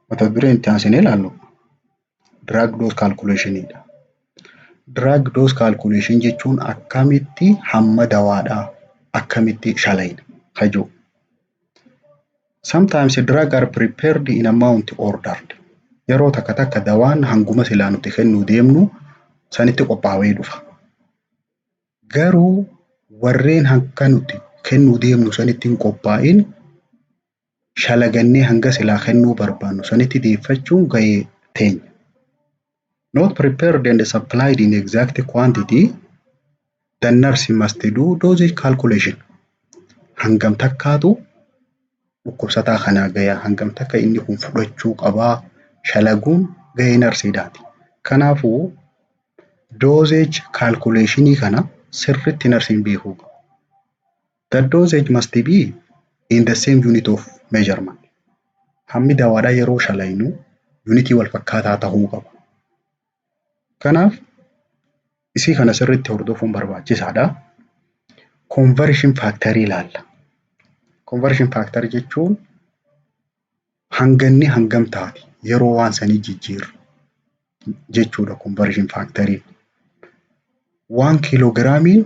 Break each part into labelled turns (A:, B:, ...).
A: mata dureen itti aansinee ilaallu drug dose calculation dha. Drug dose calculation jechuun akkamitti hamma dawaadhaa akkamitti shalayna kajuu. Sometimes drugs are prepared in amount ordered. Yeroo takka takka dawaan hanguma silaa nuti kennuu deemnu sanitti qophaa'ee dhufa. Garuu warreen hanga nuti kennuu deemnu sanitti hin qophaa'in shalagannee hanga silaa kennuu barbaannu sanitti deeffachuun gahee teenya. Not prepared and supplied in exact quantity, the nurse must do dosage calculation. Hangam takkaatu dhukkubsataa kanaa gayaa, hangam takka inni kun fudhachuu qabaa shalaguun gahee narsiidhaati. Kanaafuu dosage calculationii kana sirriitti narsiin beekuu qaba. The dosage must be in the same unit of measurement. Hammi dawaadhaa yeroo shalaynu unitii wal fakkaataa ta'uu qaba. Kanaaf isii kana sirriitti hordofuun barbaachisaadha. Conversion factor ilaalla. Conversion factor jechuun hanganni hangam taati yeroo waan sanii jijjiirru jechuudha. Conversion factor 1 kiloogiraamiin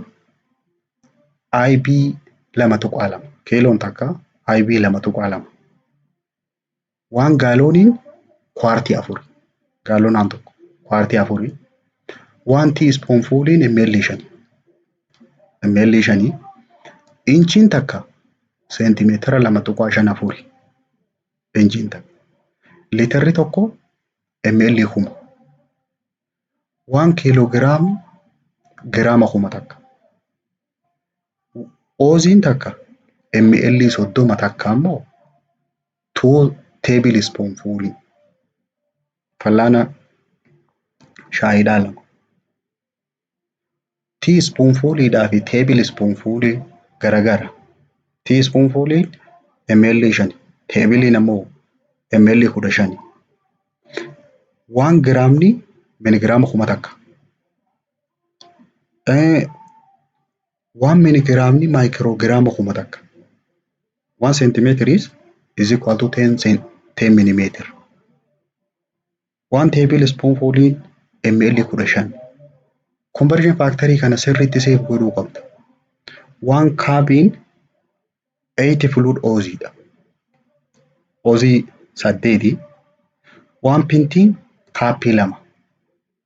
A: IB 2.2 kiiloon takka IB 2.2 1 gaalooniin kwartii 4 gaaloonaan tokko kwartii 4 1 teaspoonfuuliin ml 5 inchiin takka seentimeetira 2.54 inchiin takka liitarri tokko ml 1000 1 kiloogiraam giraama 1000 takka ooziin takka ml 30 takka ammoo 2 tablespoonfuulii fallaana shaayiidhaa 2 teaspoonfuuliidhaa fi tablespoonfuulii garagara. Teaspoonfuuliin ml 5 tabliin ammoo ml 15 1 giraamni miligiraama 1000 takka 1 miligiraamni maayikiroograama 1000 takka 1 centimeter is equal to 10 millimeter. 1 tablespoonfuuliin ml 15. Conversion factor kana sirriitti seef godhuu qabda. 1 kaabiin 80 fluid oziidha. Ozii 8. 1 pintiin kaappii 2.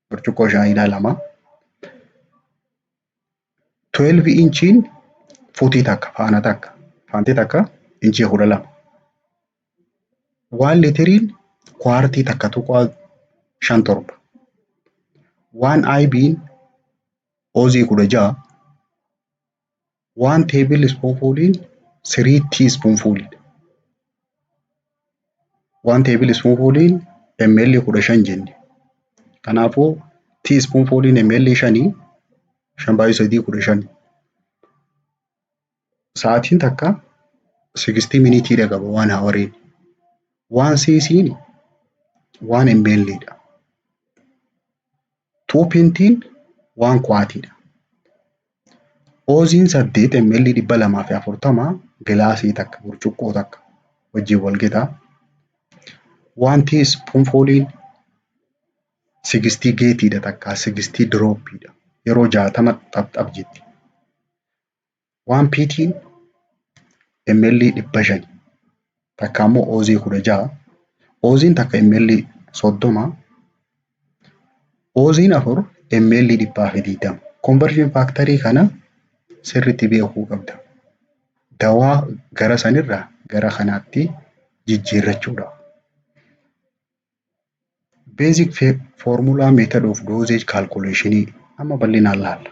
A: Burcuqqoo shaayiidhaa 2. 12 inchiin fuutii takka faana takka faantii takka inchii 12. 1 litiriin kwartii takka tuqaa 57. 1 IB'n ozii 16. 1 tablespoonfuuliin 3 teaspoonfuulidha. 1 tablespoonfuuliin ml 15 jenne. Kanaafuu teaspoonfuuliin ml 5 5/3 15. Sa'aatiin takka 60 minitiidha qaba 1 hawariin. 1 cc'n 1 ml'dha. 2 pintiin 1 kwaatiidha. Oziin 8 ml 240 gilaasii takka burcuqqoo takka wajjin wal qixa. 1 teaspoonfuuliin 60 geetiidha takka 60 dirooppiidha. Yeroo 60 xapxap jetti. 1 piitiin ml 500 takka ammoo ozii 16. Oziin takka ml 30. Oziin 4 ml 120. Conversion factor kana sirriitti beekuu qabda. Dawaa gara sanirraa gara kanaatti jijjiirrachuudha. Basic formula method of dosage calculation amma bal'inaan laalla.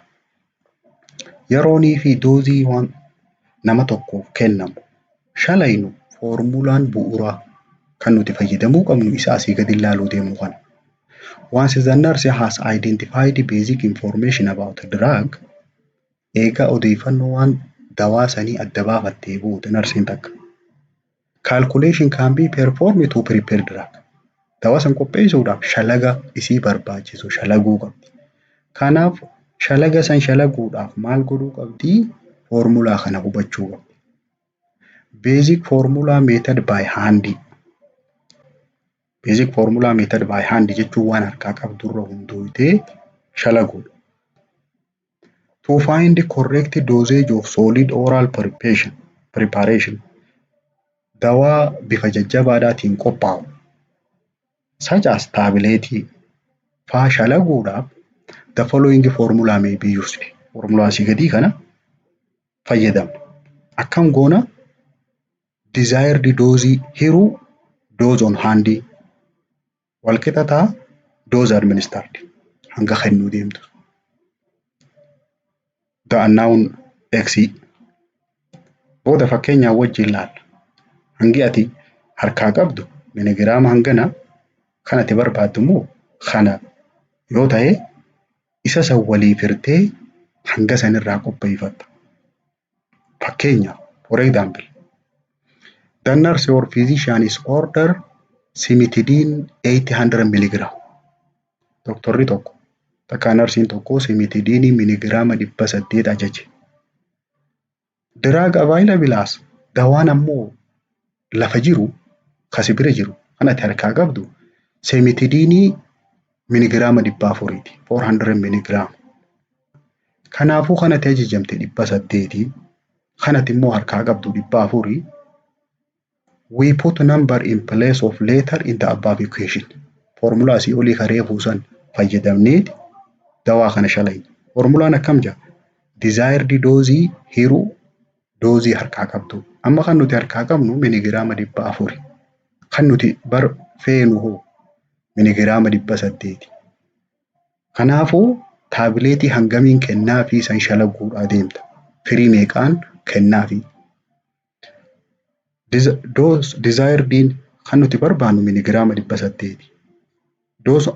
A: Yeroonii fi doozii waan nama tokkoof kennamu shalaynu formulaan bu'uuraa kan nuti fayyadamuu qabnu isa asii gadi ilaaluu deemu kana. Once the nurse has identified basic information about the drug, eega odeeffannoo waan dawaa sanii adda baafattee booda narsiin takka. Calculation can be performed to prepare drug. Dawaa san qopheessuudhaaf shalaga isii barbaachisu shalaguu qabdi. Kanaaf shalaga san shalaguudhaaf maal godhuu qabdi? Formulaa kana hubachuu qabdi. Basic formula method by hand. Basic formula method by hand jechuun waan harkaa qabdurra hundoofnee shalaguudha. To find the correct dosage of solid oral preparation dawaa bifa jajjabaadhaatiin qophaa'u such as taabileetii faa shalaguudhaaf the following formula may be used. Formula asii gadii kana fayyadamna. Akkam goona desired dose hiruu dose on hand walqixa dose administered hanga kennuu deemtu. The unknown X booda fakkeenyaa wajjin laalla. Hangi ati harkaa qabdu miligiraama hangana kan ati barbaaddu immoo kana yoo ta'e isa san waliif hirtee hanga sanirraa qopheeffatta. Fakkeenyaaf for example the nurse or physician is order cimetidine 800 mg. Doktorri tokko takka narsiin tokko cimetidine miligiraama 800 ajaje. Drug available as dawaan ammoo lafa jiru kasi bira jiru kan ati harkaa qabdu cimetidine miligiraama 400 mg. Kanaafuu kan ati ajajamte 800 kan ati immoo harkaa qabdu 400. We put number in place of letter in the above equation. Formula asii olii karee buusan fayyadamnee dawaa kana shalayna. Formulaan akkam jaa? Desired dose hiruu dose harkaa qabdu. Amma kan nuti harkaa qabnu miligiraama 400. Kan nuti bar feenu hoo miligiraama 800. Kanaafuu taabileetii hangamiin kennaa fi san shalaguudhaa deemta. Firii meeqaan kennaa fi dose desired kan nuti barbaannu miligiraama 800. Dose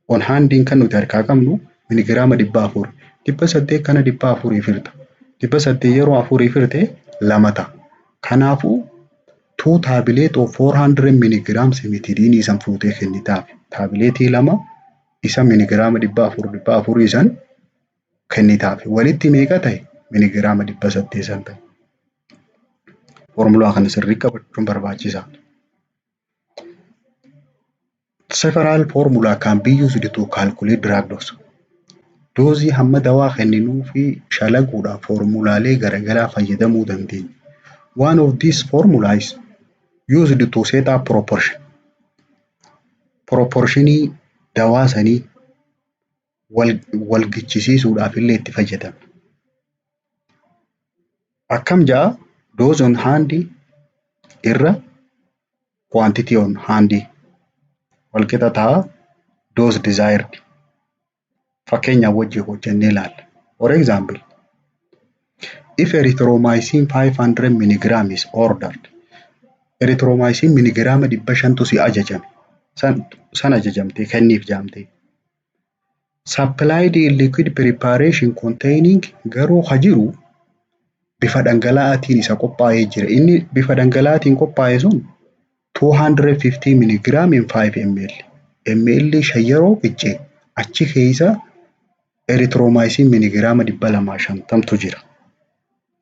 A: on hand kan nuti harkaa qabnu miligiraama 400. 800 kana 400 firta. 800 yeroo 4 firte 2 ta'a. Kanaafuu 2 tablet of 400 mg cimetidine san fuutee kennitaaf. Taabileetii 2 isa miligiraama 400 isan kennitaaf. Walitti meeqa ta'e miligiraama 800 san ta'e. Formula kana sirrii qabachuun barbaachisaa. Several formula can be used to calculate drug dose. Doozii hamma dawaa kenninuu fi shalaguudhaaf formulaalee garagaraa fayyadamuu dandeenya. One of these formulas used to set up proportion. Proportionii dawaa sanii wal gichisiisuudhaaf illee itti fayyadamna. Akkam jaa dose on hand irra quantity on hand walqixa ta'a dose desired. Fakkeenyaaf wajjin hojjennee ilaalla. For example, if erythromycin 500 mg is ordered, erythromycin miligiraama 500 si ajajame. San ajajamtee kenniif jaamtee. Supplied in liquid preparation containing garuu hajiru bifa dhangala'aatiin isa qophaa'ee jira. Inni bifa dhangala'aatiin qophaa'e sun 250 mg in 5 ml. ml 5 yeroo qiccee achi keessa erythromycin miligiraama 250 jira.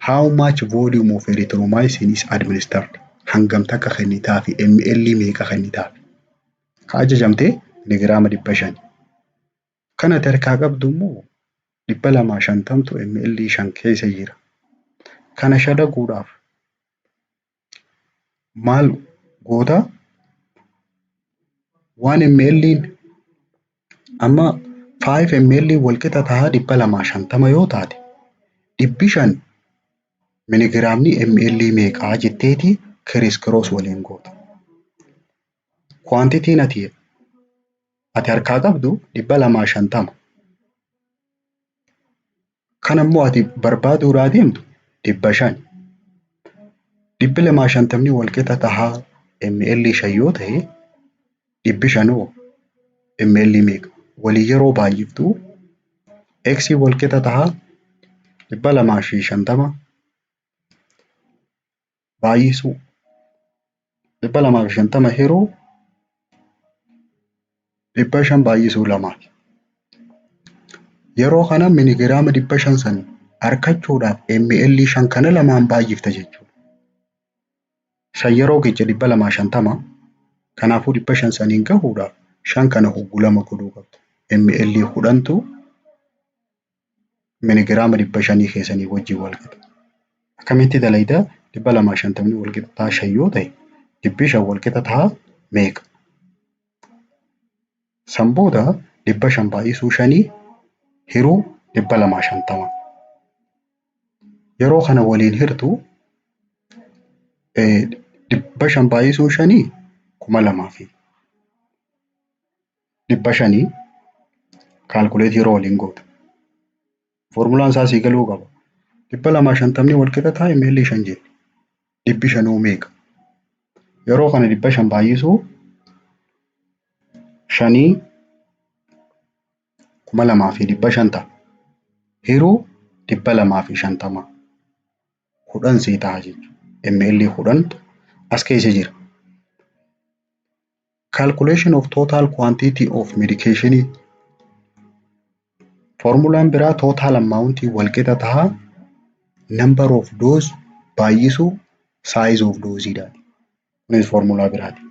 A: How much volume of erythromycin is administered? Hangam takka kennitaa fi ml meeqa kennitaa? Ka ajajamtee miligiraama 500. Kana harkaa qabdu immoo 250 ml 5 keessa jira. Kana shalaguudhaaf maal goota? 1 ml amma 5 ml walqixa ta'a 250 yoo taate 500 miligiraamni ml meeqaa jetteeti criss cross waliin goota. Quantitiin ati harkaa qabdu 250. Kan ammoo ati barbaaduudhaa deemtu 500. 250 walqixa ta'a ml 5 yoo ta'e 500 ml meeqa? Walii yeroo baay'iftuu x walqixa ta'a 250 baay'isuu 250 yeroo 500 baay'isuu 2. Yeroo kana miligiraama 500 san harkachuudhaaf ml 5 kana lamaan baay'ifta jechuudha. 5 yeroo qiccee 250 Kanaafuu 500 saniin gahuudhaaf 5 kana hogguu 2 godhuu qabdu. ml 10tu miligiraama 500 keessanii wajjin wal qixa. Akkamitti dalaydaa 250 wal qixa ta'a 5 yoo ta'e 500 wal qixa ta'a meeqa? San booda 500 baay'isuu 5 hiruu 250. Yeroo kana waliin hirtu 500 baay'isuu 5 2000 fi 500 kaalkuleet yeroo waliin gootu. Formulaan isaa sii galuu qaba. 250 wal qixa ta'a ml 5 jenna. 500 meeqa? Yeroo kana 500 baay'isuu 5 2000 fi 500 ta'a. Hiruu 250 10 sii ta'a jechuudha. ml 10tu as keessa jira. Calculation of total quantity of medication. Formulaan biraa total amount wal qixa ta'a number of dose baay'isuu size of dose dha. Kunis formulaa biraati.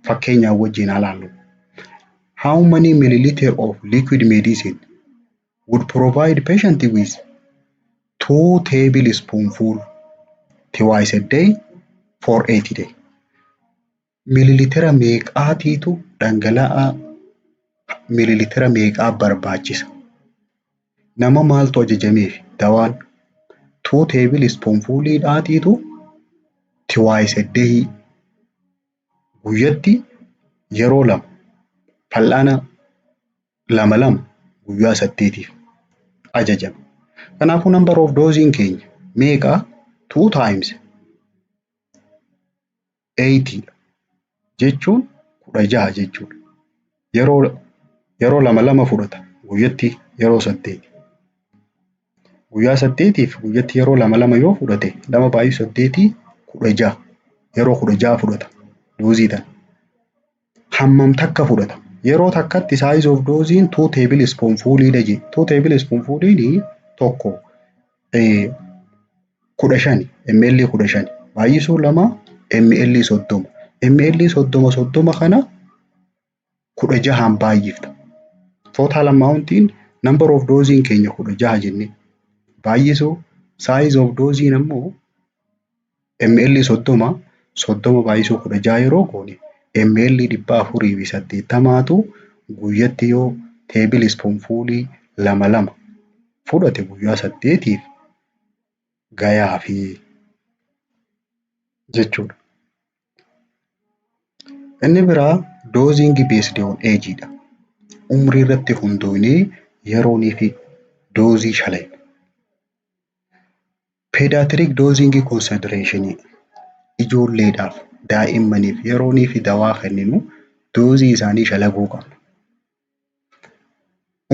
A: Fakkeenyaaf wajjin ilaallu. How many milliliter of liquid medicine would provide patient with 2 tablespoonful twice a day for 80 days? Millilitera meeqaatiitu dhangala'aa millilitera meeqaa barbaachisa? Nama maaltu ajajameef dawaan 2 tablespoonful dhaatiitu twice a day guyyatti yeroo 2 fal'aana 2 guyyaa 8tiif ajajama. Kanaafuu number of dosing keenya meeqa? 2 times 80 jechuun 16 jechuudha. Yeroo 2 fudhata guyyatti yeroo 8. Guyyaa 8tiif guyyatti yeroo 2 yoo fudhate 2 baay'isuu 8 16. Yeroo 16 fudhata doozii tan. Hammam takka fudhata? Yeroo takkatti size of dosing 2 tablespoonful dha je. 2 tablespoonful tokko 15 ml 15 baay'isuu 2 ml 30. ml 30 kana 16 baay'ifta. Total amountiin number of dosing keenya 16 jenne. Baay'isuu size of dosing ammoo ml 30 baay'isuu 16 yeroo goone ml 480tu guyyatti yoo tablespoonful 2 fudhate guyyaa 8tiif gayaa fi jechuudha. Inni biraa dosing based on age dha. Umrii irratti hundoonee yeroonii fi doozii shalan. Pediatric dosing consideration ijoolleedhaaf daa'immaniif yeroonii fi dawaa kenninu doozii isaanii shalaguu qabna.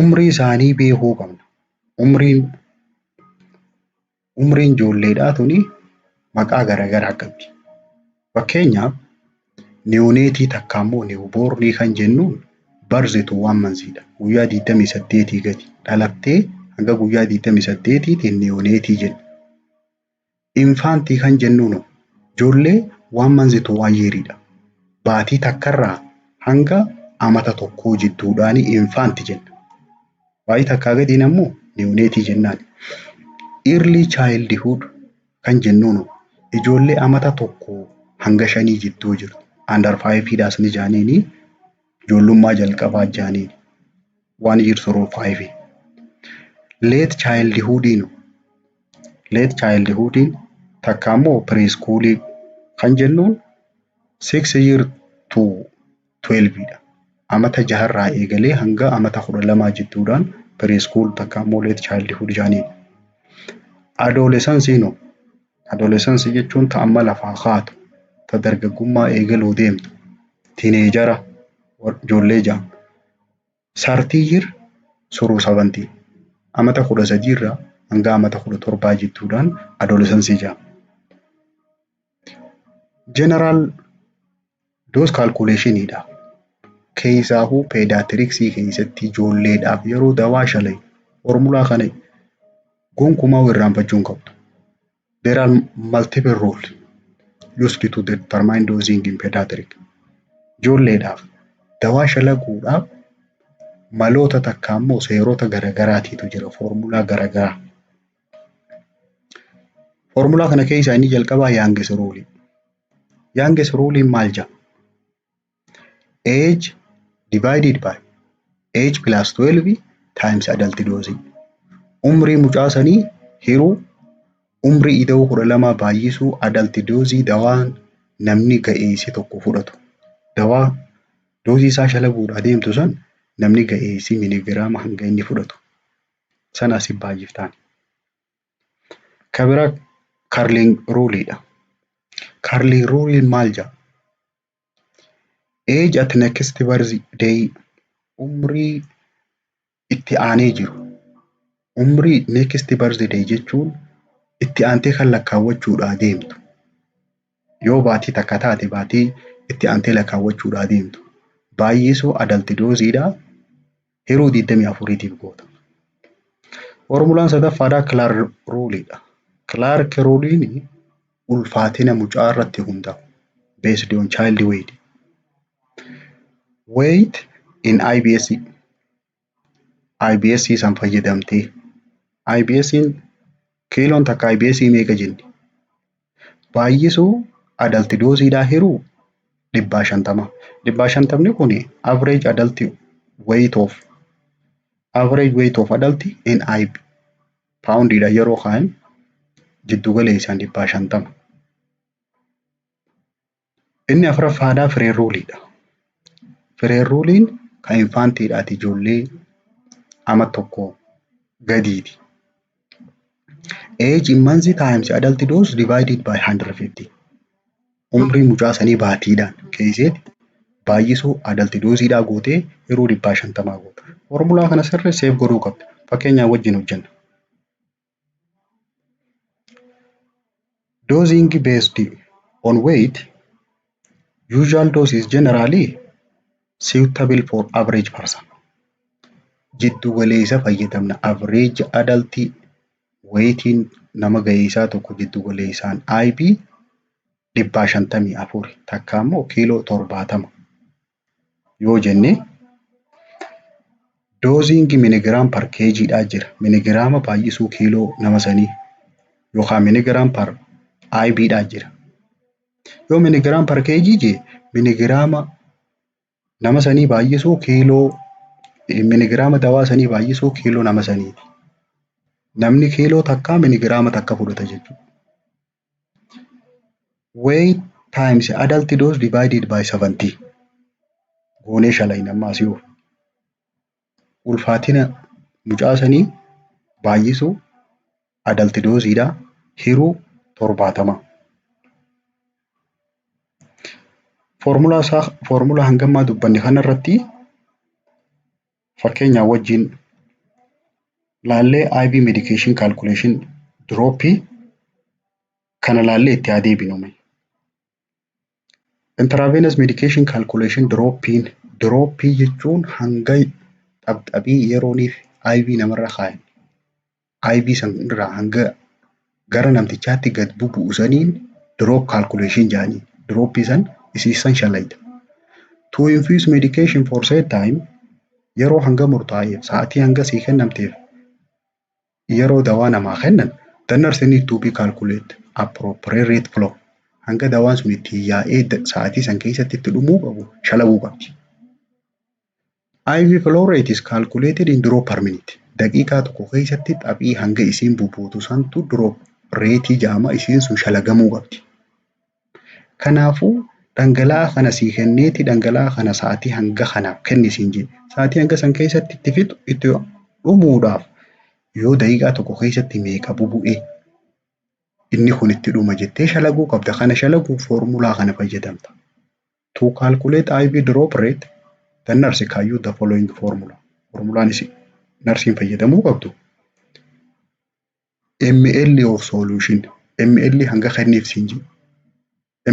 A: Umrii isaanii beekuu qabna. Umriin ijoolleedhaa tuni maqaa garaagaraa qabdi. Fakkeenyaaf neoneetii takka immoo neewbornii kan jennuun barsitu 1 mansiidha. Guyyaa 28 gadi dhalattee hanga guyyaa 28tiin neoneetii jenna. Infaantii kan jennuun ijoollee 1 mansitu 1 yeeriidha. Baatii takkarraa hanga amata tokkoo jidduudhaan infaantii jenna. Baatii takkaa gadiin ammoo neoneetii jennaan. Early childhood kan jennuun ijoollee amata tokko hanga 5 jidduu jiru. Under 5 dhaas ni jaaniini ijoollummaa jalqabaa jaaniini 1 year through 5. Late childhoodiin takka immoo preschool kan jennuun 6 year to 12 dha. Amata 6 irraa eegalee hanga amata 12 jidduudhaan preschool takka immoo late childhood jaaniini. Adolescence jechuun ta'amma lafaa kaatu ta dargaggummaa eegaluu deemtu tiineejara ijoollee jaam. 30 year through 17 amata 13 irraa hanga amata 17 jidduudhaan adolescence jaam. General dose calculation dha. Keessaahuu pediatricsii keessatti ijoolleedhaaf yeroo dawaa shalan formulaa kana gonkumaa irraanfachuun qabdu. There are multiple rules used to determine dosing in pediatric. Ijoolleedhaaf dawaa shalaguudhaaf maloota takka immoo seerota garagaraatiitu jira. Foormulaa garagaraa. Foormulaa kana keessaa inni jalqabaa Young's rule. Young's rule maal jedha? Age divided by age plus 12 times adult dose. Umrii mucaasanii hiruu umrii ida'uu 12 baay'isuu adult dose dawaan namni ga'eessi tokko fudhatu. Dawaa doozii isaa shalaguudhaa deemtu san namni ga'eessi miligiraama hanga inni fudhatu. San asii baay'iftaan. Kabira Carling ruleedha. Carling rule maal jedha? Age at next birthday umrii itti aanee jiru. Umrii next birthday jechuun itti aantee kan lakkaawwachuudhaa deemtu. Yoo baatii takka taate baatii itti aantee lakkaawwachuudhaa deemtu. Baay'isuu adult doziidhaa hiruu 24tiif goota. Foormulaan sadaffaadhaa Clark ruleedha. Clark ruliin ulfaatina mucaa irratti hundaa'u. Based on child weight. Weight in IBS. IBS san fayyadamtee. IBS kiiloon takka IBS meeqa jenni? Baay'isuu adult doziidhaa hiruu 150. 150 kun average adult weight of adult in IB poundidha yeroo kaan jiddu galeessaan 150. Inni afuraffaadhaa Free ruleedha. Free ruliin kan infantiidhaati ijoollee ama tokko gadiiti. Age in months times adult dose divided by 150. Umrii mucaasanii baatiidhaan keessatti baay'isuu adult doziidhaa gootee hiruu 150 goota. Foormulaa kana sirreessee godhuu qabda. Fakkeenyaan wajjin hojjenna. Dosing based on weight, usual dose is generally suitable for average person. Jiddu galeessa fayyadamna. Average adult weightiin nama ga'eessaa tokko jiddu galeessaan IB 154 takka immoo kiiloo 70 yoo jenne dosing miligiraam per kgdhaa jira. Miligiraama baay'isuu kiiloo nama sanii yookaan miligiraam per IBdhaa jira. Yoo miligiraam per kg jee miligiraama nama sanii baay'isuu kiiloo miligiraama dawaa sanii baay'isuu kiiloo nama saniiti. Namni kiiloo takkaa miligiraama takka fudhata jechuudha. Weight times adult dose divided by 70. Goonee shalay nammaas yoo ulfaatina mucaasanii baay'isuu adult doziidhaa hiruu 70. Foormulaa hangammaa dubbanne kanarratti fakkeenyaa wajjin laallee IB medication calculation droppii kana laallee itti adeebinu. Intravenous medication calculation droppii jechuun hanga xabxabii yerooniif IB namarra kaayan. IB san irraa hanga gara namtichaatti gad bubu'u saniin drop calculation jedhanii. Droppii san isiisan shalayda. To infuse medication for said time yeroo hanga murtaa'eef sa'aatii hanga sii kennamteef yeroo dawaa namaa kennan the nurse need to be calculate appropriate rate flow. Hanga dawaan sun itti yaa'ee sa'aatii san keessatti itti dhumuu qabu shalaguu qabdi. IV flow rate is calculated in drop per minute. Daqiiqaa tokko keessatti xaphii hanga isiin bubuutu santu drop reetii jedhama isiin sun shalagamuu qabdi. Kanaafuu dhangala'aa kana sii kenneeti dhangala'aa kana sa'aatii hanga kanaaf kennisiin jedhe. Sa'aatii hanga san keessatti itti fixu itti dhumuudhaaf yoo daqiiqaa tokko keessatti meeqa bubu'e inni kun itti dhuma jettee shalaguu qabda. Kana shalaguuf foormulaa kana fayyadamta. To calculate IV drop rate, the nurse can use the following formula. Formulaan narsiin fayyadamuu qabdu. ml of solution. ml hanga kenniif siin jedhu.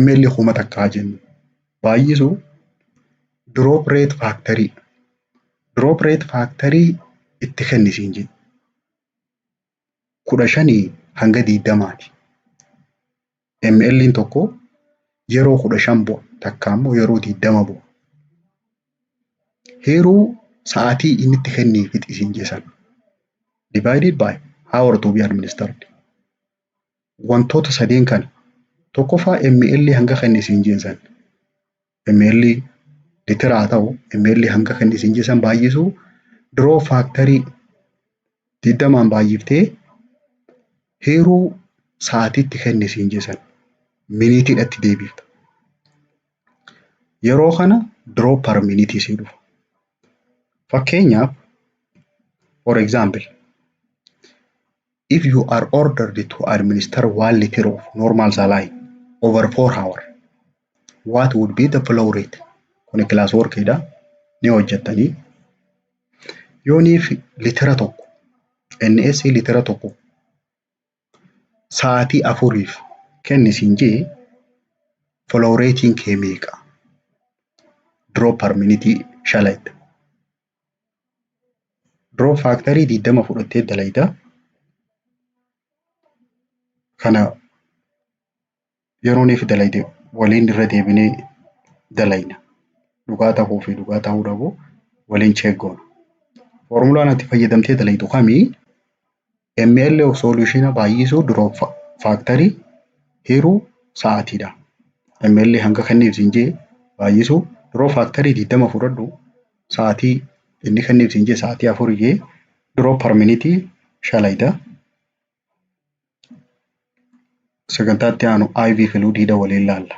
A: ml kuma takkaa jennu. Baay'isuu drop rate factory. Drop rate factory itti kennisiin jedhu. 15 hanga 20ti. ml tokko yeroo 15 bu'a takka immoo yeroo 20 bu'a. heeruu sa'aatii inni itti kenniifit isin jeesan. Divided by hour to be administered. Wantoota sadeen kana tokkoffaa ml hanga kan isin jeesan. ml litira haa ta'u ml hanga kan isin jeesan baay'isuu draw factory 20 baay'iftee heeruu sa'aatiitti kan isin jeesan. Miniitiidhatti deebifta. Yeroo kana draw per minute isii dhufa. Fakkeenyaaf for example if you are ordered to administer 1 liter of normal saline over 4 hours, what would be the flow rate? Kuni class work dha. Ni hojjettanii. Yooniif litira tokko NS litira tokko sa'aatii 4f kennisin jee flow ratein kee meeqa? Draw per minute shalayta. Draw factory 20 fudhattee dalayta. Kana yerooniif dalayte waliin irra deebinee dalayna. Dhugaa ta'uu fi dhugaa ta'uu dhabu waliin check goona. Formulaan ati fayyadamtee dalaytu kamii ml of solution baay'isuu draw factory heeruu sa'aatiidha. ml hanga kanniif sinjee baay'isuu draw factory 20 fudhadhu sa'aatii inni kanniif sinjee sa'aatii 4 jee draw per minute shalayta. Sagantaatti aanu IV fluididha waliin laalla.